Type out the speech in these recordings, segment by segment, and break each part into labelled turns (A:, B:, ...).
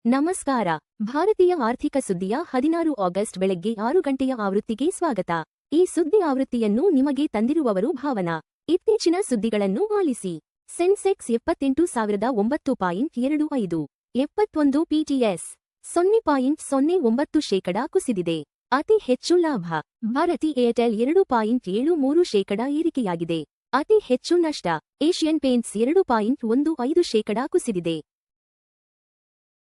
A: ನಮಸ್ಕಾರ. ಭಾರತೀಯ ಆರ್ಥಿಕ ಸುದ್ದಿಯ 16 ಆಗಸ್ಟ್ ಬೆಳಗ್ಗೆ 6 ಗಂಟೆಯ ಆವೃತ್ತಿಗೆ ಸ್ವಾಗತ. ಈ ಸುದ್ದಿ ಆವೃತ್ತಿಯನ್ನು ನಿಮಗೆ ತಂದಿರುವವರು ಭಾವನಾ. ಇತ್ತೀಚಿನ ಸುದ್ದಿಗಳನ್ನು ಆಲಿಸಿ. ಸೆನ್ಸೆಕ್ಸ್ 78,925 71 ಪಿಟಿಎಸ್ 0.09% ಕುಸಿದಿದೆ. ಅತಿ ಹೆಚ್ಚು ಲಾಭ. ಭಾರತಿ ಏರ್ಟೆಲ್ 2.73% ಏರಿಕೆಯಾಗಿದೆ. ಅತಿ ಹೆಚ್ಚು ನಷ್ಟ. ಏಷ್ಯನ್ ಪೇಂಟ್ಸ್ 2.15% ಕುಸಿದಿದೆ.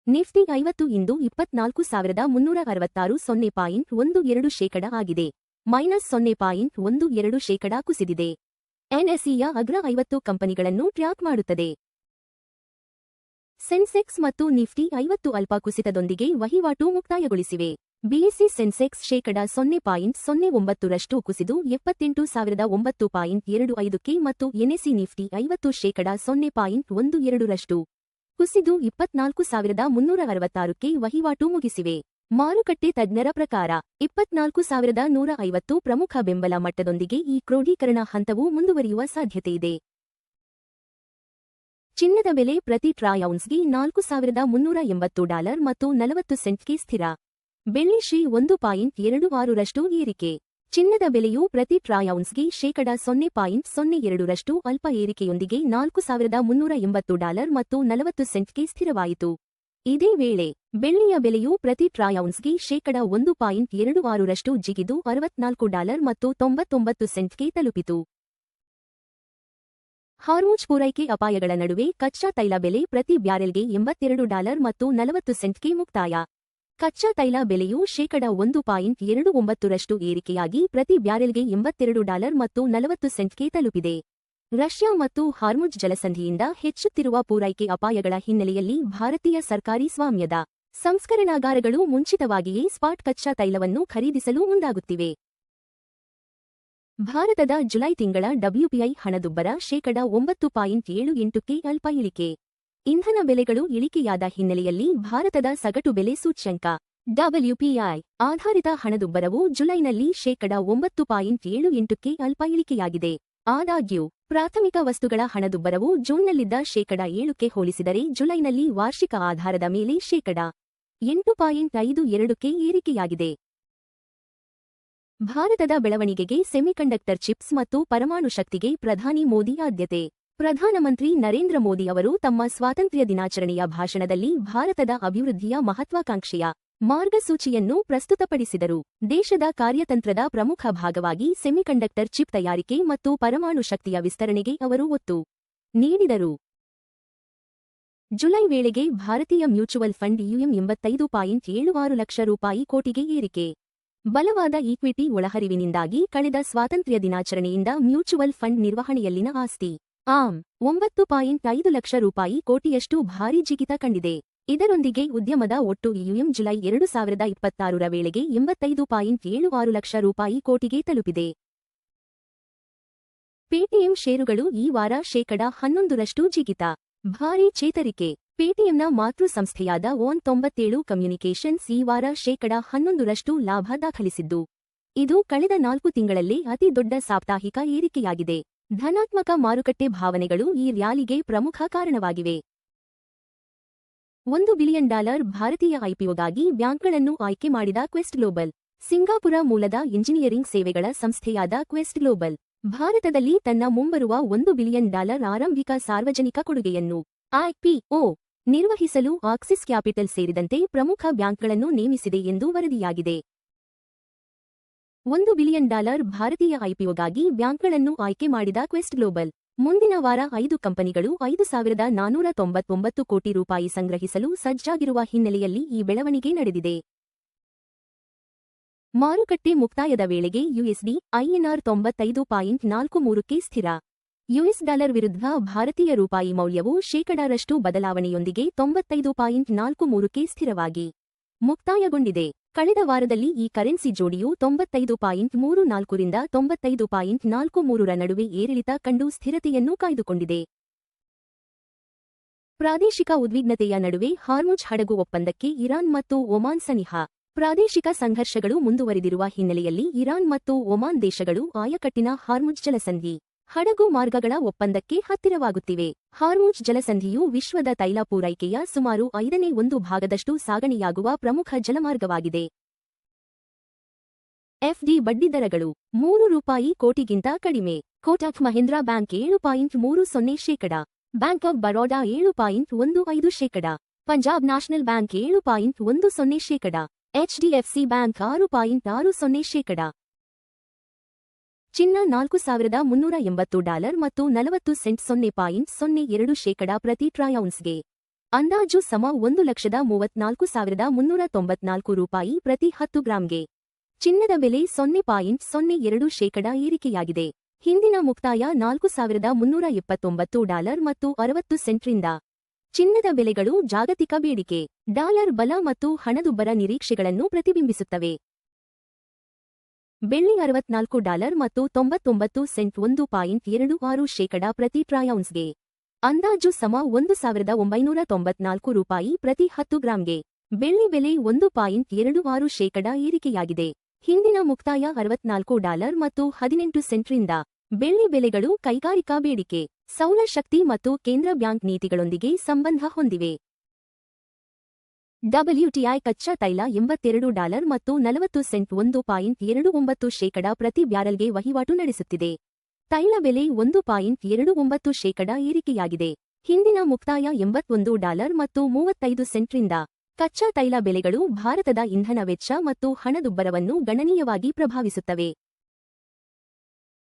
A: ನಿಫ್ಟಿ 50 ಇಂದು 24,366 0.12% ಆಗಿದೆ. -0.12% ಕುಸಿದಿದೆ. ಎನ್ಎಸ್ಇಯ ಅಗ್ರ 50 ಕಂಪನಿಗಳನ್ನು ಟ್ರ್ಯಾಕ್ ಮಾಡುತ್ತದೆ. ಸೆನ್ಸೆಕ್ಸ್ ಮತ್ತು ನಿಫ್ಟಿ 50 ಅಲ್ಪ ಕುಸಿತದೊಂದಿಗೆ ವಹಿವಾಟು ಮುಕ್ತಾಯಗೊಳಿಸಿವೆ. ಬಿಎಸ್ಇ ಸೆನ್ಸೆಕ್ಸ್ (0.09%) ಕುಸಿದು 78,925ಕ್ಕೆ ಮತ್ತು ಎನ್ಎಸ್ಇ ನಿಫ್ಟಿ 50 (0.12%) ಕುಸಿದು 24,366ಕ್ಕೆ ವಹಿವಾಟು ಮುಗಿಸಿವೆ. ಮಾರುಕಟ್ಟೆ ತಜ್ಞರ ಪ್ರಕಾರ 24,150 ಪ್ರಮುಖ ಬೆಂಬಲ ಮಟ್ಟದೊಂದಿಗೆ ಈ ಕ್ರೋಢೀಕರಣ ಹಂತವು ಮುಂದುವರಿಯುವ ಸಾಧ್ಯತೆಯಿದೆ. ಚಿನ್ನದ ಬೆಲೆ ಪ್ರತಿ ಟ್ರಾಯ್ ಔನ್ಸ್ಗೆ $4,380 ಮತ್ತು 40 ಸೆಂಟ್ಗೆ ಸ್ಥಿರ. ಬೆಳ್ಳಿ ಶ್ರೀ 1.26% ಏರಿಕೆ. ಚಿನ್ನದ ಬೆಲೆಯು ಪ್ರತಿ ಟ್ರಾಯ್ ಔನ್ಸ್ಗೆ $0.02 ಅಲ್ಪ ಏರಿಕೆಯೊಂದಿಗೆ $4,380 ಮತ್ತು 40 ಸೆಂಟ್ಗೆ ಸ್ಥಿರವಾಯಿತು. ಇದೇ ವೇಳೆ ಬೆಳ್ಳಿಯ ಬೆಲೆಯು ಪ್ರತಿ ಟ್ರಾಯ್ ಔನ್ಸ್ಗೆ $1.26 ಜಿಗಿದು $64 ಮತ್ತು 99 ಸೆಂಟ್ಗೆ ತಲುಪಿತು. ಹಾರ್ಮುಜ್ ಪೂರೈಕೆ ಅಪಾಯಗಳ ನಡುವೆ ಕಚ್ಚಾ ತೈಲ ಬೆಲೆ ಪ್ರತಿ ಬ್ಯಾರೆಲ್ಗೆ $82 ಮತ್ತು 40 ಸೆಂಟ್ಗೆ ಮುಕ್ತಾಯ. ಕಚ್ಚಾ ತೈಲ ಬೆಲೆಯು $1.29 ಏರಿಕೆಯಾಗಿ ಪ್ರತಿ ಬ್ಯಾರೆಲ್ಗೆ $82 ಮತ್ತು 40 ಸೆಂಟ್ಗೆ ತಲುಪಿದೆ. ರಷ್ಯಾ ಮತ್ತು ಹಾರ್ಮುಜ್ ಜಲಸಂಧಿಯಿಂದ ಹೆಚ್ಚುತ್ತಿರುವ ಪೂರೈಕೆ ಅಪಾಯಗಳ ಹಿನ್ನೆಲೆಯಲ್ಲಿ ಭಾರತೀಯ ಸರ್ಕಾರಿ ಸ್ವಾಮ್ಯದ ಸಂಸ್ಕರಣಾಗಾರಗಳು ಮುಂಚಿತವಾಗಿಯೇ ಸ್ಪಾಟ್ ಕಚ್ಚಾ ತೈಲವನ್ನು ಖರೀದಿಸಲು ಮುಂದಾಗುತ್ತಿವೆ. ಭಾರತದ ಜುಲೈ ತಿಂಗಳ ಡಬ್ಲ್ಯೂಪಿಐ ಹಣದುಬ್ಬರ (9.78%ಕ್ಕೆ ಅಲ್ಪ ಇಳಿಕೆ. ಇಂಧನ ಬೆಲೆಗಳು ಇಳಿಕೆಯಾದ ಹಿನ್ನೆಲೆಯಲ್ಲಿ ಭಾರತದ ಸಗಟು ಬೆಲೆ ಸೂಚ್ಯಂಕ ಡಬ್ಲ್ಯೂಪಿಐ ಆಧಾರಿತ ಹಣದುಬ್ಬರವು ಜುಲೈನಲ್ಲಿ (9.78%ಕ್ಕೆ ಅಲ್ಪ ಇಳಿಕೆಯಾಗಿದೆ. ಆದಾಗ್ಯೂ ಪ್ರಾಥಮಿಕ ವಸ್ತುಗಳ ಹಣದುಬ್ಬರವು ಜೂನ್ನಲ್ಲಿದ್ದ (7%ಕ್ಕೆ ಹೋಲಿಸಿದರೆ ಜುಲೈನಲ್ಲಿ ವಾರ್ಷಿಕ ಆಧಾರದ ಮೇಲೆ (8.52%ಕ್ಕೆ ಏರಿಕೆಯಾಗಿದೆ. ಭಾರತದ ಬೆಳವಣಿಗೆಗೆ ಸೆಮಿಕಂಡಕ್ಟರ್ ಚಿಪ್ಸ್ ಮತ್ತು ಪರಮಾಣು ಶಕ್ತಿಗೆ ಪ್ರಧಾನಿ ಮೋದಿ ಆದ್ಯತೆ. ಪ್ರಧಾನಮಂತ್ರಿ ನರೇಂದ್ರ ಮೋದಿ ಅವರು ತಮ್ಮ ಸ್ವಾತಂತ್ರ್ಯ ದಿನಾಚರಣೆಯ ಭಾಷಣದಲ್ಲಿ ಭಾರತದ ಅಭಿವೃದ್ಧಿಯ ಮಹತ್ವಾಕಾಂಕ್ಷೆಯ ಮಾರ್ಗಸೂಚಿಯನ್ನು ಪ್ರಸ್ತುತಪಡಿಸಿದರು. ದೇಶದ ಕಾರ್ಯತಂತ್ರದ ಪ್ರಮುಖ ಭಾಗವಾಗಿ ಸೆಮಿಕಂಡಕ್ಟರ್ ಚಿಪ್ ತಯಾರಿಕೆ ಮತ್ತು ಪರಮಾಣು ಶಕ್ತಿಯ ವಿಸ್ತರಣೆಗೆ ಅವರು ಒತ್ತು ನೀಡಿದರು. ಜುಲೈ ವೇಳೆಗೆ ಭಾರತೀಯ ಮ್ಯೂಚುವಲ್ ಫಂಡ್ $85.76 ಲಕ್ಷ ಕೋಟಿಗೆ ಏರಿಕೆ. ಬಲವಾದ ಈಕ್ವಿಟಿ ಒಳಹರಿವಿನಿಂದಾಗಿ ಕಳೆದ ಸ್ವಾತಂತ್ರ್ಯ ದಿನಾಚರಣೆಯಿಂದ ಮ್ಯೂಚುವಲ್ ಫಂಡ್ ನಿರ್ವಹಣೆಯಲ್ಲಿನ ಆಸ್ತಿ $9.5 ಲಕ್ಷ ಕೋಟಿಯಷ್ಟು ಭಾರೀ ಜಿಗಿತ ಕಂಡಿದೆ. ಇದರೊಂದಿಗೆ ಉದ್ಯಮದ ಒಟ್ಟು ಜುಲೈ 2026 ವೇಳೆಗೆ $85.76 ಲಕ್ಷ ಕೋಟಿಗೆ ತಲುಪಿದೆ. ಪೇಟಿಎಂ ಷೇರುಗಳು ಈ ವಾರ %11 ಜಿಗಿತ. ಭಾರೀ ಚೇತರಿಕೆ. ಪೇಟಿಎಂನ ಮಾತೃ ಸಂಸ್ಥೆಯಾದ ON97 ಕಮ್ಯುನಿಕೇಷನ್ಸ್ ಈ ವಾರ %11 ಲಾಭ ದಾಖಲಿಸಿದ್ದು, ಇದು ಕಳೆದ 4 ತಿಂಗಳಲ್ಲೇ ಅತಿ ದೊಡ್ಡ ಸಾಪ್ತಾಹಿಕ ಏರಿಕೆಯಾಗಿದೆ. ಧನಾತ್ಮಕ ಮಾರುಕಟ್ಟೆ ಭಾವನೆಗಳು ಈ ರ್ಯಾಲಿಗೆ ಪ್ರಮುಖ ಕಾರಣವಾಗಿವೆ. $1 ಬಿಲಿಯನ್ ಭಾರತೀಯ ಐಪಿಒಗಾಗಿ ಬ್ಯಾಂಕ್ಗಳನ್ನು ಆಯ್ಕೆ ಮಾಡಿದ ಕ್ವೆಸ್ಟ್ ಗ್ಲೋಬಲ್. ಸಿಂಗಾಪುರ ಮೂಲದ ಇಂಜಿನಿಯರಿಂಗ್ ಸೇವೆಗಳ ಸಂಸ್ಥೆಯಾದ ಕ್ವೆಸ್ಟ್ ಗ್ಲೋಬಲ್ ಭಾರತದಲ್ಲಿ ತನ್ನ ಮುಂಬರುವ $1 ಬಿಲಿಯನ್ ಆರಂಭಿಕ ಸಾರ್ವಜನಿಕ ಕೊಡುಗೆಯನ್ನು ಐಪಿಒ ನಿರ್ವಹಿಸಲು ಆಕ್ಸಿಸ್ ಕ್ಯಾಪಿಟಲ್ ಸೇರಿದಂತೆ ಪ್ರಮುಖ ಬ್ಯಾಂಕ್ಗಳನ್ನು ನೇಮಿಸಿದೆ ಎಂದು ವರದಿಯಾಗಿದೆ. $1 ಬಿಲಿಯನ್ ಭಾರತೀಯ ಐಪಿಒಗಾಗಿ ಬ್ಯಾಂಕ್ಗಳನ್ನು ಆಯ್ಕೆ ಮಾಡಿದ ಕ್ವೆಸ್ಟ್ ಗ್ಲೋಬಲ್ ಮುಂದಿನ ವಾರ 5 ಕಂಪನಿಗಳು $5,499 ಕೋಟಿ ಸಂಗ್ರಹಿಸಲು ಸಜ್ಜಾಗಿರುವ ಹಿನ್ನೆಲೆಯಲ್ಲಿ ಈ ಬೆಳವಣಿಗೆ ನಡೆದಿದೆ. ಮಾರುಕಟ್ಟೆ ಮುಕ್ತಾಯದ ವೇಳೆಗೆ USD INR 95.43ಕ್ಕೆ ಸ್ಥಿರ. US ಡಾಲರ್ ವಿರುದ್ಧ ಭಾರತೀಯ ರೂಪಾಯಿ ಮೌಲ್ಯವು %ರಷ್ಟು ಬದಲಾವಣೆಯೊಂದಿಗೆ 95.43ಕ್ಕೆ ಸ್ಥಿರವಾಗಿ ಮುಕ್ತಾಯಗೊಂಡಿದೆ. ಕಳೆದ ವಾರದಲ್ಲಿ ಈ ಕರೆನ್ಸಿ ಜೋಡಿಯು 95.34 ರಿಂದ 95.43 ನಡುವೆ ಏರಿಳಿತ ಕಂಡು ಸ್ಥಿರತೆಯನ್ನು ಕಾಯ್ದುಕೊಂಡಿದೆ. ಪ್ರಾದೇಶಿಕ ಉದ್ವಿಗ್ನತೆಯ ನಡುವೆ ಹಾರ್ಮುಜ್ ಹಡಗು ಒಪ್ಪಂದಕ್ಕೆ ಇರಾನ್ ಮತ್ತು ಒಮಾನ್ ಸನಿಹ. ಪ್ರಾದೇಶಿಕ ಸಂಘರ್ಷಗಳು ಮುಂದುವರಿದಿರುವ ಹಿನ್ನೆಲೆಯಲ್ಲಿ ಇರಾನ್ ಮತ್ತು ಒಮಾನ್ ದೇಶಗಳು ಆಯಕಟ್ಟಿನ ಹಾರ್ಮುಜ್ ಜಲಸಂಧಿ ಹಡಗು ಮಾರ್ಗಗಳ ಒಪ್ಪಂದಕ್ಕೆ ಹತ್ತಿರವಾಗುತ್ತಿವೆ. ಹಾರ್ಮುಜ್ ಜಲಸಂಧಿಯು ವಿಶ್ವದ ತೈಲ ಪೂರೈಕೆಯ ಸುಮಾರು 1/5 ಭಾಗದಷ್ಟು ಸಾಗಣೆಯಾಗುವ ಪ್ರಮುಖ ಜಲಮಾರ್ಗವಾಗಿದೆ. ಎಫ್ಡಿ ಬಡ್ಡಿದರಗಳು ₹3 ಕೋಟಿಗಿಂತ ಕಡಿಮೆ. Kotak Mahindra bank 7.30%, bank of Baroda 7.15%, Punjab national bank 7.10%, HDFC bank 6.60%. ಚಿನ್ನ $4,380 ಮತ್ತು 40 ಸೆಂಟ್ $0.02 ಪ್ರತಿ ಟ್ರೈ-ಔನ್ಸ್ಗೆ. ಅಂದಾಜು ಸಮ $1,34,394 ಪ್ರತಿ 10 ಗ್ರಾಂಗೆ. ಚಿನ್ನದ ಬೆಲೆ 0.02% ಏರಿಕೆಯಾಗಿದೆ. ಹಿಂದಿನ ಮುಕ್ತಾಯ $4,329 ಮತ್ತು 60 ಸೆಂಟ್ರಿಂದ. ಚಿನ್ನದ ಬೆಲೆಗಳು ಜಾಗತಿಕ ಬೇಡಿಕೆ, ಡಾಲರ್ ಬಲ ಮತ್ತು ಹಣದುಬ್ಬರ ನಿರೀಕ್ಷೆಗಳನ್ನು ಪ್ರತಿಬಿಂಬಿಸುತ್ತವೆ. ಬೆಳ್ಳಿ $64 ಮತ್ತು 99 ಸೆಂಟ್ $1.26 ಪ್ರತಿ ಟ್ರೈ-ಔನ್ಸ್ಗೆ. ಅಂದಾಜು ಸಮ $1,994 ಪ್ರತಿ 10 ಗ್ರಾಂಗೆ. ಬೆಳ್ಳಿ ಬೆಲೆ 1.26% ಏರಿಕೆಯಾಗಿದೆ. ಹಿಂದಿನ ಮುಕ್ತಾಯ $64 ಮತ್ತು 18 ಸೆಂಟ್ರಿಂದ. ಬೆಳ್ಳಿ ಬೆಲೆಗಳು ಕೈಗಾರಿಕಾ ಬೇಡಿಕೆ, ಸೌರಶಕ್ತಿ ಮತ್ತು ಕೇಂದ್ರ ಬ್ಯಾಂಕ್ ನೀತಿಗಳೊಂದಿಗೆ ಸಂಬಂಧ ಹೊಂದಿವೆ. WTI ಕಚ್ಚಾ ತೈಲ $82 ಮತ್ತು 40 ಸೆಂಟ್ $1.29 ಪ್ರತಿ ಬ್ಯಾರೆಲ್ಗೆ ವಹಿವಾಟು ನಡೆಸುತ್ತಿದೆ. ತೈಲ ಬೆಲೆ 1.29% ಏರಿಕೆಯಾಗಿದೆ. ಹಿಂದಿನ ಮುಕ್ತಾಯ $81 ಮತ್ತು 35 ಸೆಂಟ್ರಿಂದ. ಕಚ್ಚಾ ತೈಲ ಬೆಲೆಗಳು ಭಾರತದ ಇಂಧನ ವೆಚ್ಚ ಮತ್ತು ಹಣದುಬ್ಬರವನ್ನು ಗಣನೀಯವಾಗಿ ಪ್ರಭಾವಿಸುತ್ತವೆ.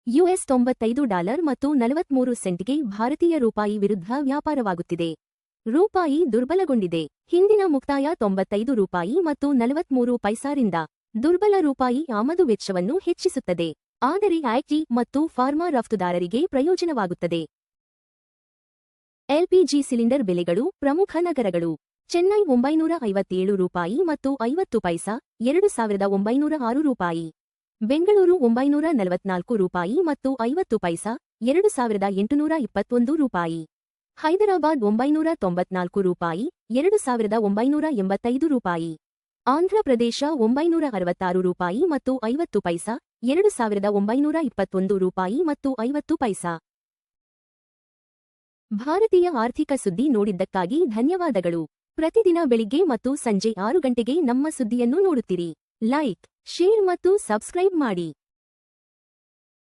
A: US $95 ಮತ್ತು 43 ಸೆಂಟ್ಗೆ ಭಾರತೀಯ ರೂಪಾಯಿ ವಿರುದ್ಧ ವ್ಯಾಪಾರವಾಗುತ್ತಿದೆ. ರೂಪಾಯಿ ದುರ್ಬಲಗೊಂಡಿದೆ. ಹಿಂದಿನ ಮುಕ್ತಾಯ $95 ಮತ್ತು 43 ಪೈಸಾರಿಂದ. ದುರ್ಬಲ ರೂಪಾಯಿ ಆಮದು ವೆಚ್ಚವನ್ನು ಹೆಚ್ಚಿಸುತ್ತದೆ, ಆದರೆ ಐಟಿ ಮತ್ತು ಫಾರ್ಮಾ ರಫ್ತುದಾರರಿಗೆ ಪ್ರಯೋಜನವಾಗುತ್ತದೆ. ಎಲ್ಪಿಜಿ ಸಿಲಿಂಡರ್ ಬೆಲೆಗಳು ಪ್ರಮುಖ ನಗರಗಳು. ಚೆನ್ನೈ $957 ಮತ್ತು 50 ಪೈಸಾ, $2,906. ಬೆಂಗಳೂರು $944 ಮತ್ತು 50 ಪೈಸಾ, $2,821. ಹೈದರಾಬಾದ್ $994, $2,985. ಆಂಧ್ರಪ್ರದೇಶ $966 ಮತ್ತು 50 ಪೈಸಾ, $2,921 ಮತ್ತು 50 ಪೈಸಾ. ಭಾರತೀಯ ಆರ್ಥಿಕ ಸುದ್ದಿ ನೋಡಿದ್ದಕ್ಕಾಗಿ ಧನ್ಯವಾದಗಳು. ಪ್ರತಿದಿನ ಬೆಳಿಗ್ಗೆ ಮತ್ತು ಸಂಜೆ 6 ಗಂಟೆಗೆ ನಮ್ಮ ಸುದ್ದಿಯನ್ನು ನೋಡುತ್ತಿರಿ. ಲೈಕ್, ಶೇರ್ ಮತ್ತು ಸಬ್ಸ್ಕ್ರೈಬ್ ಮಾಡಿ.